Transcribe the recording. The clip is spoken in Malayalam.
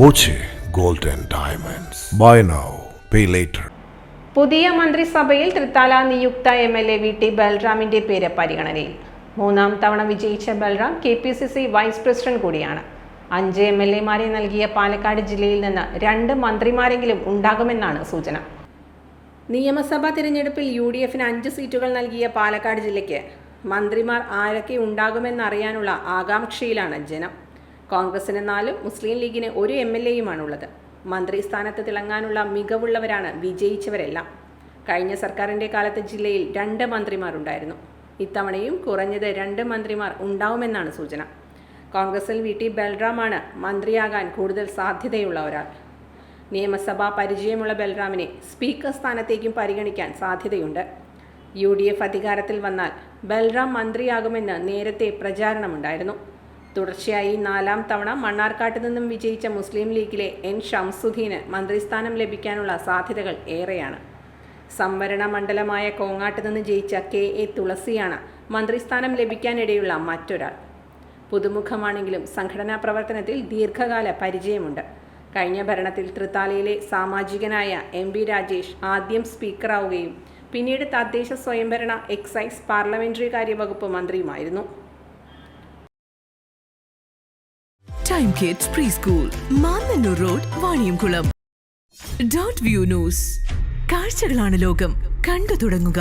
Boche gold and diamonds. Buy now pay later. പുതിയ മന്ത്രിസഭയിൽ തൃത്താല നിയുക്ത MLA VT ബൽറാമിന്റെ പേര് പരിഗണനയിൽ. 3ാം തവണ വിജയിച്ച ബൽറാം KPCC വൈസ് പ്രസിഡന്റ് കൂടിയാണ്. 5 MLA-മാരെ നൽകിയ പാലക്കാട് ജില്ലയിൽ നിന്ന് 2 മന്ത്രിമാരെങ്കിലും ഉണ്ടാകുമെന്നാണ് സൂചന. നിയമസഭാ തിരഞ്ഞെടുപ്പിൽ UDF-ന് 5 സീറ്റുകൾ നൽകിയ പാലക്കാട് ജില്ലയ്ക്ക് മന്ത്രിമാർ ആരൊക്കെ ഉണ്ടാകുമെന്നറിയാനുള്ള ആകാംക്ഷയിലാണ് ജനം. കോൺഗ്രസിന് 4, മുസ്ലിം ലീഗിന് 1 MLA-യുമാണുള്ളത്. മന്ത്രി സ്ഥാനത്ത് തിളങ്ങാനുള്ള മികവുള്ളവരാണ് വിജയിച്ചവരെല്ലാം. കഴിഞ്ഞ സർക്കാരിൻ്റെ കാലത്ത് ജില്ലയിൽ 2 മന്ത്രിമാരുണ്ടായിരുന്നു. ഇത്തവണയും കുറഞ്ഞത് 2 മന്ത്രിമാർ ഉണ്ടാവുമെന്നാണ് സൂചന. കോൺഗ്രസിൽ VT ബൽറാമാണ് മന്ത്രിയാകാൻ കൂടുതൽ സാധ്യതയുള്ള ഒരാൾ. നിയമസഭാ പരിചയമുള്ള ബൽറാമിനെ സ്പീക്കർ സ്ഥാനത്തേക്കും പരിഗണിക്കാൻ സാധ്യതയുണ്ട്. UDF അധികാരത്തിൽ വന്നാൽ ബൽറാം മന്ത്രിയാകുമെന്ന് നേരത്തെ പ്രചാരണമുണ്ടായിരുന്നു. തുടർച്ചയായി 4ാം തവണ മണ്ണാർക്കാട്ട് നിന്നും വിജയിച്ച മുസ്ലിം ലീഗിലെ N ഷംസുദ്ദീന് മന്ത്രിസ്ഥാനം ലഭിക്കാനുള്ള സാധ്യതകൾ ഏറെയാണ്. സംവരണ മണ്ഡലമായ കോങ്ങാട്ട് നിന്ന് ജയിച്ച KA തുളസിയാണ് മന്ത്രിസ്ഥാനം ലഭിക്കാനിടയുള്ള മറ്റൊരാൾ. പുതുമുഖമാണെങ്കിലും സംഘടനാ പ്രവർത്തനത്തിൽ ദീർഘകാല പരിചയമുണ്ട്. കഴിഞ്ഞ ഭരണത്തിൽ തൃത്താലയിലെ സാമാജികനായ MB രാജേഷ് ആദ്യം സ്പീക്കറാവുകയും പിന്നീട് തദ്ദേശ സ്വയംഭരണ, എക്സൈസ്, പാർലമെന്ററി കാര്യ വകുപ്പ് മന്ത്രിയുമായിരുന്നു. Time kids preschool, Mannanur road, Vaniyamkulam. .view news. കാഴ്ചകളാണ് ലോകം, കണ്ടു തുടങ്ങുക.